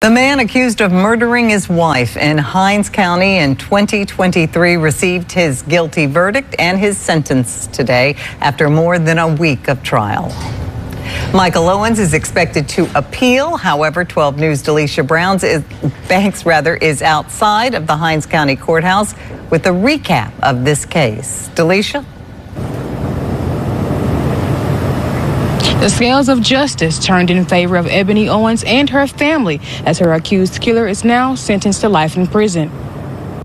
The man accused of murdering his wife in Hinds County in 2023 received his guilty verdict and his sentence today after more than a week of trial. Michael Owens is expected to appeal. However, 12 News' Delisha Banks is outside of the Hinds County Courthouse with a recap of this case. Delisha? The scales of justice turned in favor of Ebony Owens and her family as her accused killer is now sentenced to life in prison.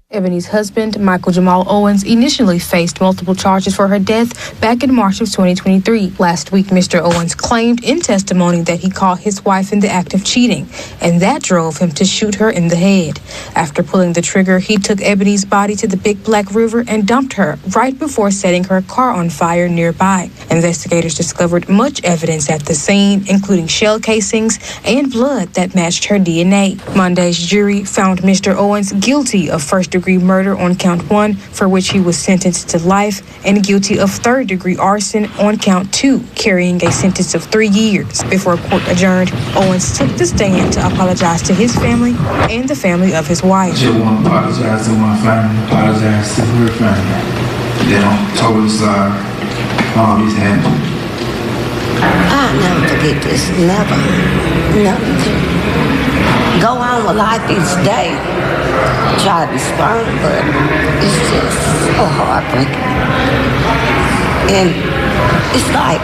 Ebony's husband, Michael Jamal Owens, initially faced multiple charges for her death back in March of 2023. Last week, Mr. Owens claimed in testimony that he caught his wife in the act of cheating, and that drove him to shoot her in the head. After pulling the trigger, he took Ebony's body to the Big Black River and dumped her right before setting her car on fire nearby. Investigators discovered much evidence at the scene, including shell casings and blood that matched her DNA. Monday's jury found Mr. Owens guilty of first-degree murder on count 1, for which he was sentenced to life, and guilty of third-degree arson on count 2, carrying a sentence of 3 years. Before court adjourned, Owens took the stand to apologize to his family and the family of his wife. I just want to apologize to my family, apologize to her family. Then I'm totally sorry for all this happened. I'll never forget this, never. Go on with life each day. Try to be strong, but it's just so heartbreaking. And it's like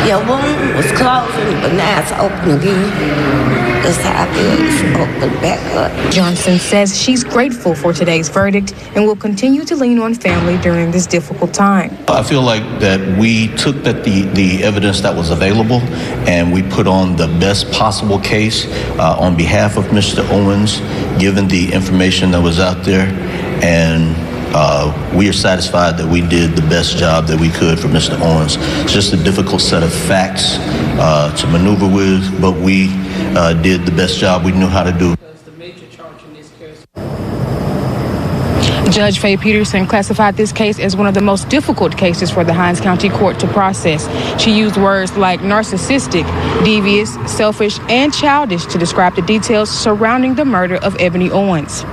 your wound was closing, but now it's open again. That's how I feel. It's open back up. Johnson says she's grateful for today's verdict and will continue to lean on family during this difficult time. I feel like that we took the evidence that was available and we put on the best possible case on behalf of Mr. Owens, given the information that was out there, and we are satisfied that we did the best job that we could for Mr. Owens. It's just a difficult set of facts to maneuver with, but we did the best job we knew how to do. Judge Faye Peterson classified this case as one of the most difficult cases for the Hinds County Court to process. She used words like narcissistic, devious, selfish, and childish to describe the details surrounding the murder of Ebony Owens.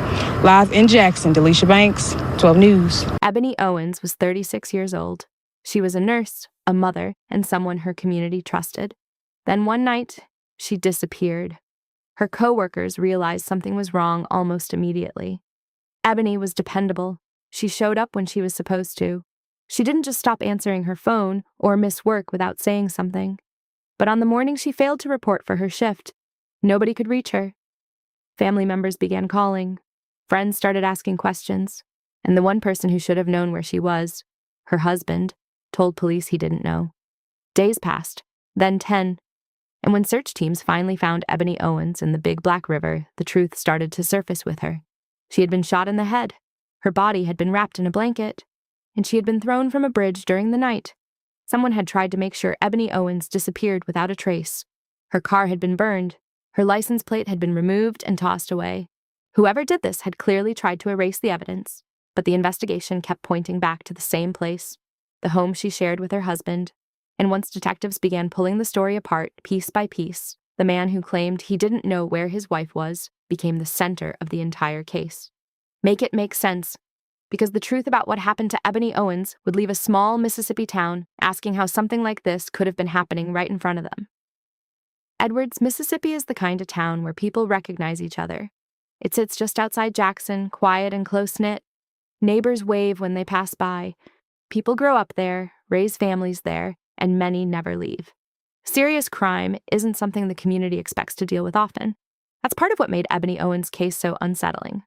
Live in Jackson, Delisha Banks, 12 News. Ebony Owens was 36 years old. She was a nurse, a mother, and someone her community trusted. Then one night, she disappeared. Her co-workers realized something was wrong almost immediately. Ebony was dependable. She showed up when she was supposed to. She didn't just stop answering her phone or miss work without saying something. But on the morning she failed to report for her shift, nobody could reach her. Family members began calling. Friends started asking questions. And the one person who should have known where she was, her husband, told police he didn't know. Days passed, then 10. And when search teams finally found Ebony Owens in the Big Black River, the truth started to surface with her. She had been shot in the head, her body had been wrapped in a blanket, and she had been thrown from a bridge during the night. Someone had tried to make sure Ebony Owens disappeared without a trace. Her car had been burned, her license plate had been removed and tossed away. Whoever did this had clearly tried to erase the evidence, but the investigation kept pointing back to the same place, the home she shared with her husband. And once detectives began pulling the story apart piece by piece, the man who claimed he didn't know where his wife was became the center of the entire case. Make it make sense, because the truth about what happened to Ebony Owens would leave a small Mississippi town asking how something like this could have been happening right in front of them. Edwards, Mississippi is the kind of town where people recognize each other. It sits just outside Jackson, quiet and close-knit. Neighbors wave when they pass by. People grow up there, raise families there, and many never leave. Serious crime isn't something the community expects to deal with often. That's part of what made Ebony Owens' case so unsettling.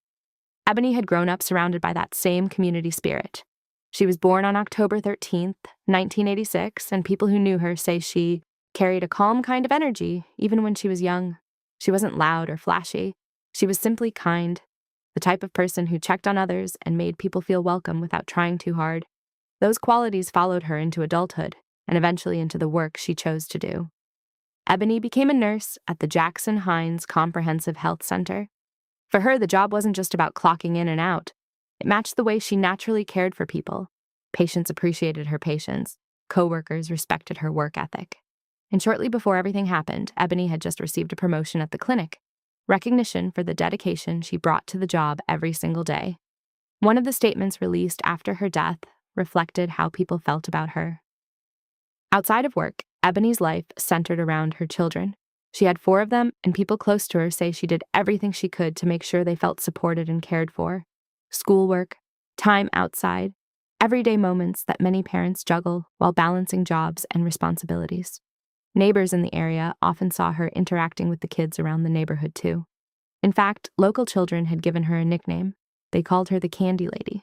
Ebony had grown up surrounded by that same community spirit. She was born on October 13th, 1986, and people who knew her say she carried a calm kind of energy even when she was young. She wasn't loud or flashy. She was simply kind, the type of person who checked on others and made people feel welcome without trying too hard. Those qualities followed her into adulthood and eventually into the work she chose to do. Ebony became a nurse at the Jackson Hinds Comprehensive Health Center. For her, the job wasn't just about clocking in and out. It matched the way she naturally cared for people. Patients appreciated her patience. Coworkers respected her work ethic. And shortly before everything happened, Ebony had just received a promotion at the clinic, recognition for the dedication she brought to the job every single day. One of the statements released after her death reflected how people felt about her. Outside of work, Ebony's life centered around her children. She had 4 of them, and people close to her say she did everything she could to make sure they felt supported and cared for. Schoolwork, time outside, everyday moments that many parents juggle while balancing jobs and responsibilities. Neighbors in the area often saw her interacting with the kids around the neighborhood too. In fact, local children had given her a nickname. They called her the Candy Lady,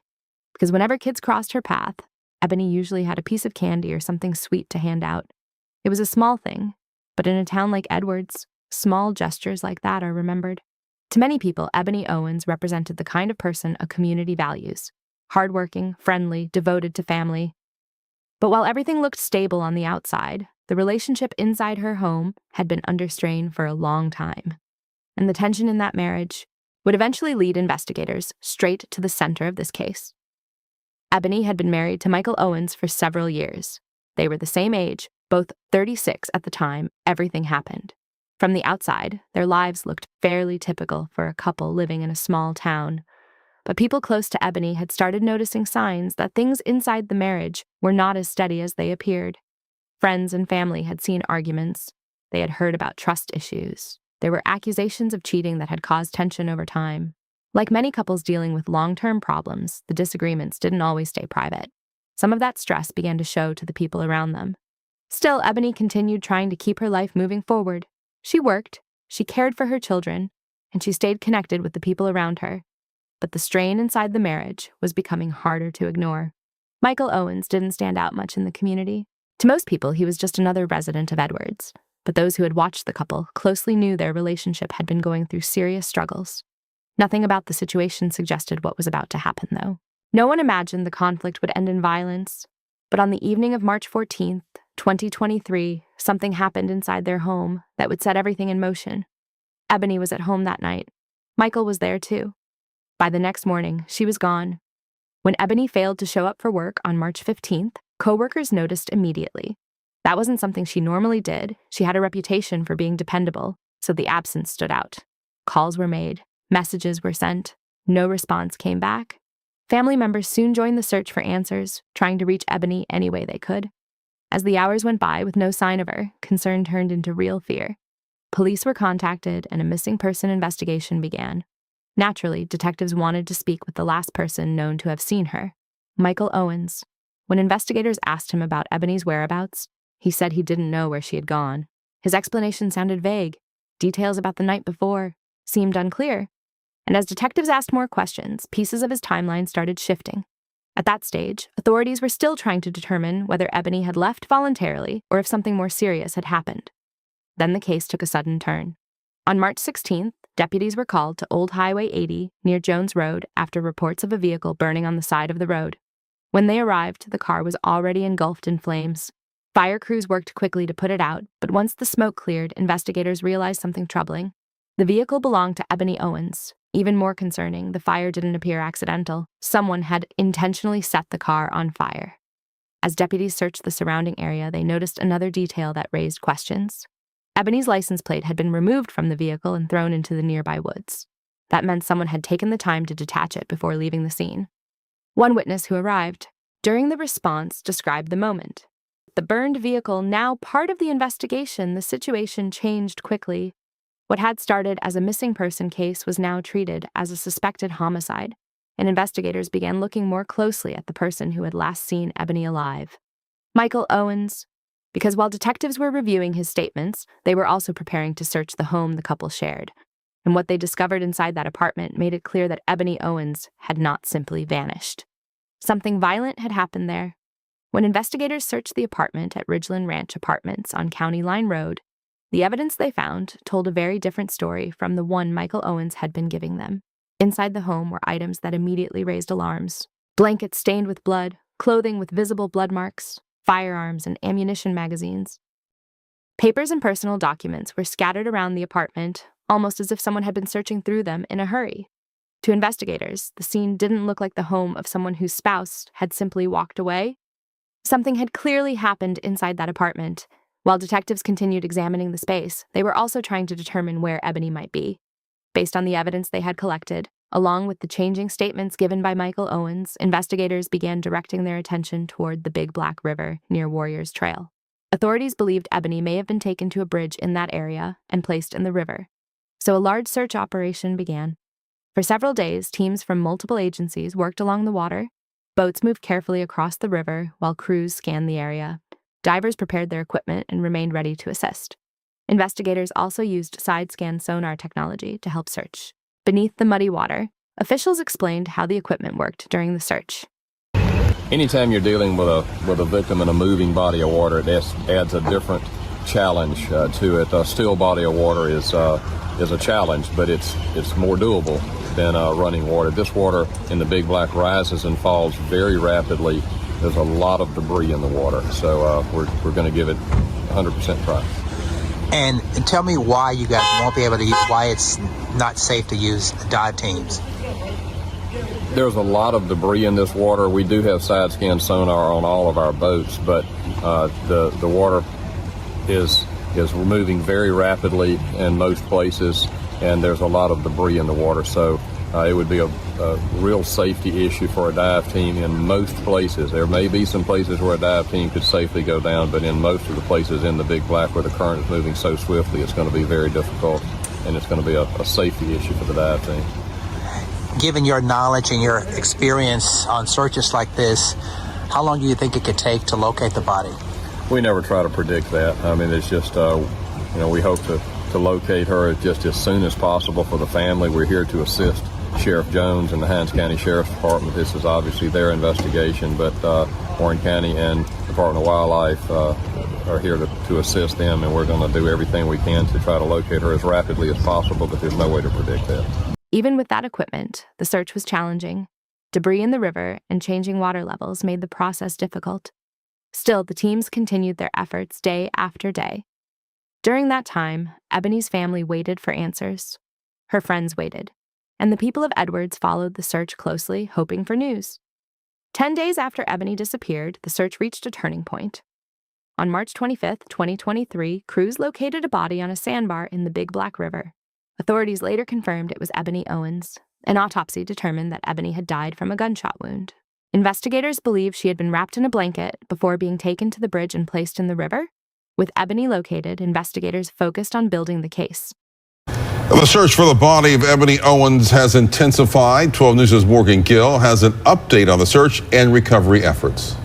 because whenever kids crossed her path, Ebony usually had a piece of candy or something sweet to hand out. It was a small thing, but in a town like Edwards, small gestures like that are remembered. To many people, Ebony Owens represented the kind of person a community values: hardworking, friendly, devoted to family. But while everything looked stable on the outside, the relationship inside her home had been under strain for a long time. And the tension in that marriage would eventually lead investigators straight to the center of this case. Ebony had been married to Michael Owens for several years. They were the same age, both 36 at the time everything happened. From the outside, their lives looked fairly typical for a couple living in a small town. But people close to Ebony had started noticing signs that things inside the marriage were not as steady as they appeared. Friends and family had seen arguments. They had heard about trust issues. There were accusations of cheating that had caused tension over time. Like many couples dealing with long-term problems, the disagreements didn't always stay private. Some of that stress began to show to the people around them. Still, Ebony continued trying to keep her life moving forward. She worked, she cared for her children, and she stayed connected with the people around her. But the strain inside the marriage was becoming harder to ignore. Michael Owens didn't stand out much in the community. To most people, he was just another resident of Edwards. But those who had watched the couple closely knew their relationship had been going through serious struggles. Nothing about the situation suggested what was about to happen, though. No one imagined the conflict would end in violence. But on the evening of March 14th, 2023, something happened inside their home that would set everything in motion. Ebony was at home that night. Michael was there too. By the next morning, she was gone. When Ebony failed to show up for work on March 15th, coworkers noticed immediately. That wasn't something she normally did. She had a reputation for being dependable, so the absence stood out. Calls were made, messages were sent, no response came back. Family members soon joined the search for answers, trying to reach Ebony any way they could. As the hours went by with no sign of her, concern turned into real fear. Police were contacted and a missing person investigation began. Naturally, detectives wanted to speak with the last person known to have seen her, Michael Owens. When investigators asked him about Ebony's whereabouts, he said he didn't know where she had gone. His explanation sounded vague. Details about the night before seemed unclear. And as detectives asked more questions, pieces of his timeline started shifting. At that stage, authorities were still trying to determine whether Ebony had left voluntarily or if something more serious had happened. Then the case took a sudden turn. On March 16th, deputies were called to Old Highway 80 near Jones Road after reports of a vehicle burning on the side of the road. When they arrived, the car was already engulfed in flames. Fire crews worked quickly to put it out, but once the smoke cleared, investigators realized something troubling. The vehicle belonged to Ebony Owens. Even more concerning, the fire didn't appear accidental. Someone had intentionally set the car on fire. As deputies searched the surrounding area, they noticed another detail that raised questions. Ebony's license plate had been removed from the vehicle and thrown into the nearby woods. That meant someone had taken the time to detach it before leaving the scene. One witness who arrived during the response described the moment. The burned vehicle now part of the investigation, the situation changed quickly. What had started as a missing person case was now treated as a suspected homicide, and investigators began looking more closely at the person who had last seen Ebony alive. Michael Owens, because while detectives were reviewing his statements, they were also preparing to search the home the couple shared. And what they discovered inside that apartment made it clear that Ebony Owens had not simply vanished. Something violent had happened there. When investigators searched the apartment at Ridgeland Ranch Apartments on County Line Road, the evidence they found told a very different story from the one Michael Owens had been giving them. Inside the home were items that immediately raised alarms: blankets stained with blood, clothing with visible blood marks, firearms and ammunition magazines. Papers and personal documents were scattered around the apartment, almost as if someone had been searching through them in a hurry. To investigators, the scene didn't look like the home of someone whose spouse had simply walked away. Something had clearly happened inside that apartment, While detectives continued examining the space, they were also trying to determine where Ebony might be. Based on the evidence they had collected, along with the changing statements given by Michael Owens, investigators began directing their attention toward the Big Black River near Warriors Trail. Authorities believed Ebony may have been taken to a bridge in that area and placed in the river, so a large search operation began. For several days, teams from multiple agencies worked along the water. Boats moved carefully across the river while crews scanned the area. Divers prepared their equipment and remained ready to assist. Investigators also used side-scan sonar technology to help search. Beneath the muddy water, officials explained how the equipment worked during the search. Anytime you're dealing with a victim in a moving body of water, it adds a different challenge to it. A still body of water is a challenge, but it's more doable than running water. This water in the Big Black rises and falls very rapidly. There's a lot of debris in the water, so we're going to give it 100% try. And tell me why you guys won't be able to use, why it's not safe to use dive teams. There's a lot of debris in this water. We do have side scan sonar on all of our boats, but the water is moving very rapidly in most places, and there's a lot of debris in the water. So it would be a real safety issue for a dive team in most places. There may be some places where a dive team could safely go down, but in most of the places in the Big Black where the current is moving so swiftly, it's going to be very difficult, and it's going to be a safety issue for the dive team. Given your knowledge and your experience on searches like this, how long do you think it could take to locate the body? We never try to predict that. I mean, it's just, we hope to locate her just as soon as possible for the family. We're here to assist Sheriff Jones and the Hinds County Sheriff's Department. This is obviously their investigation, but Warren County and Department of Wildlife are here to assist them, and we're going to do everything we can to try to locate her as rapidly as possible, but there's no way to predict that. Even with that equipment, the search was challenging. Debris in the river and changing water levels made the process difficult. Still, the teams continued their efforts day after day. During that time, Ebony's family waited for answers. Her friends waited, and the people of Edwards followed the search closely, hoping for news. 10 days after Ebony disappeared, the search reached a turning point. On March 25, 2023, crews located a body on a sandbar in the Big Black River. Authorities later confirmed it was Ebony Owens. An autopsy determined that Ebony had died from a gunshot wound. Investigators believe she had been wrapped in a blanket before being taken to the bridge and placed in the river. With Ebony located, investigators focused on building the case. The search for the body of Ebony Owens has intensified. 12 News' Morgan Gill has an update on the search and recovery efforts.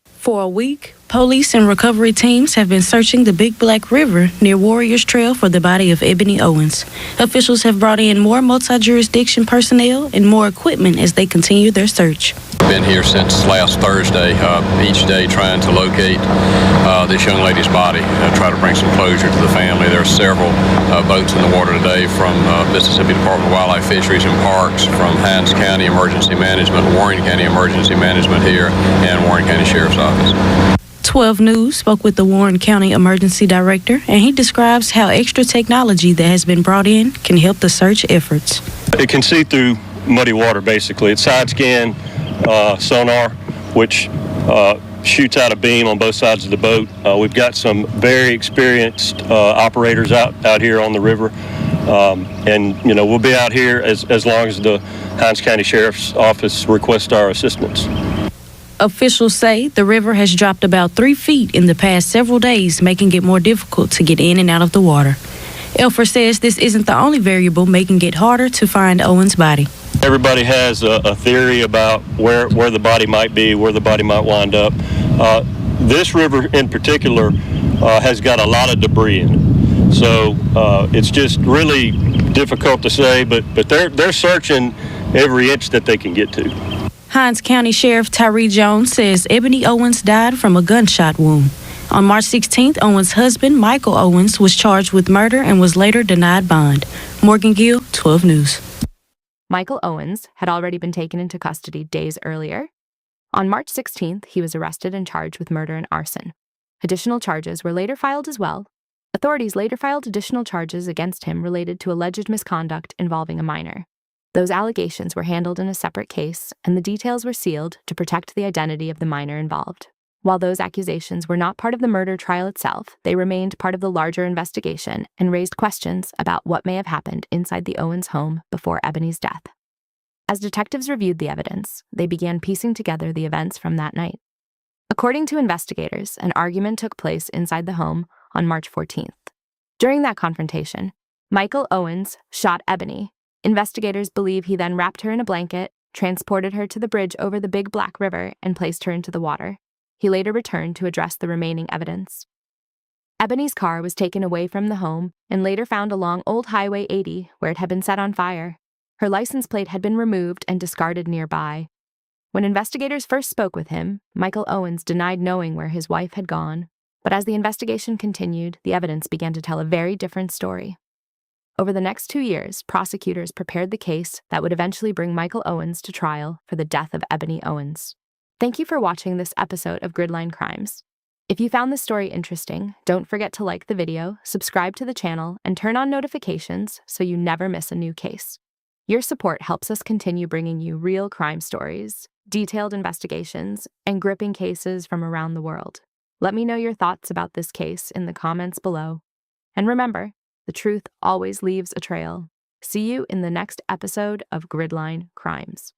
For a week, police and recovery teams have been searching the Big Black River near Warriors Trail for the body of Ebony Owens. Officials have brought in more multi-jurisdiction personnel and more equipment as they continue their search. Been here since last Thursday, each day trying to locate this young lady's body, try to bring some closure to the family. There are several boats in the water today from Mississippi Department of Wildlife, Fisheries and Parks, from Hinds County Emergency Management, Warren County Emergency Management here, and Warren County Sheriff's Office. 12 News spoke with the Warren County Emergency Director, and he describes how extra technology that has been brought in can help the search efforts. It can see through muddy water, basically. It's side scan sonar, which shoots out a beam on both sides of the boat. We've got some very experienced operators out here on the river, and we'll be out here as long as the Hinds County Sheriff's Office requests our assistance. Officials say the river has dropped about 3 feet in the past several days, making it more difficult to get in and out of the water. Elfer says this isn't the only variable making it harder to find Owens' body. Everybody has a theory about where the body might be, where the body might wind up. This river in particular has got a lot of debris in it. So it's just really difficult to say, but they're searching every inch that they can get to. Hinds County Sheriff Tyree Jones says Ebony Owens died from a gunshot wound. On March 16th, Owens' husband, Michael Owens, was charged with murder and was later denied bond. Morgan Gill, 12 News. Michael Owens had already been taken into custody days earlier. On March 16th, he was arrested and charged with murder and arson. Additional charges were later filed as well. Authorities later filed additional charges against him related to alleged misconduct involving a minor. Those allegations were handled in a separate case, and the details were sealed to protect the identity of the minor involved. While those accusations were not part of the murder trial itself, they remained part of the larger investigation and raised questions about what may have happened inside the Owens home before Ebony's death. As detectives reviewed the evidence, they began piecing together the events from that night. According to investigators, an argument took place inside the home on March 14th. During that confrontation, Michael Owens shot Ebony. Investigators believe he then wrapped her in a blanket, transported her to the bridge over the Big Black River, and placed her into the water. He later returned to address the remaining evidence. Ebony's car was taken away from the home and later found along Old Highway 80, where it had been set on fire. Her license plate had been removed and discarded nearby. When investigators first spoke with him, Michael Owens denied knowing where his wife had gone. But as the investigation continued, the evidence began to tell a very different story. Over the next 2 years, prosecutors prepared the case that would eventually bring Michael Owens to trial for the death of Ebony Owens. Thank you for watching this episode of Gridline Crimes. If you found this story interesting, don't forget to like the video, subscribe to the channel, and turn on notifications so you never miss a new case. Your support helps us continue bringing you real crime stories, detailed investigations, and gripping cases from around the world. Let me know your thoughts about this case in the comments below. And remember, the truth always leaves a trail. See you in the next episode of Gridline Crimes.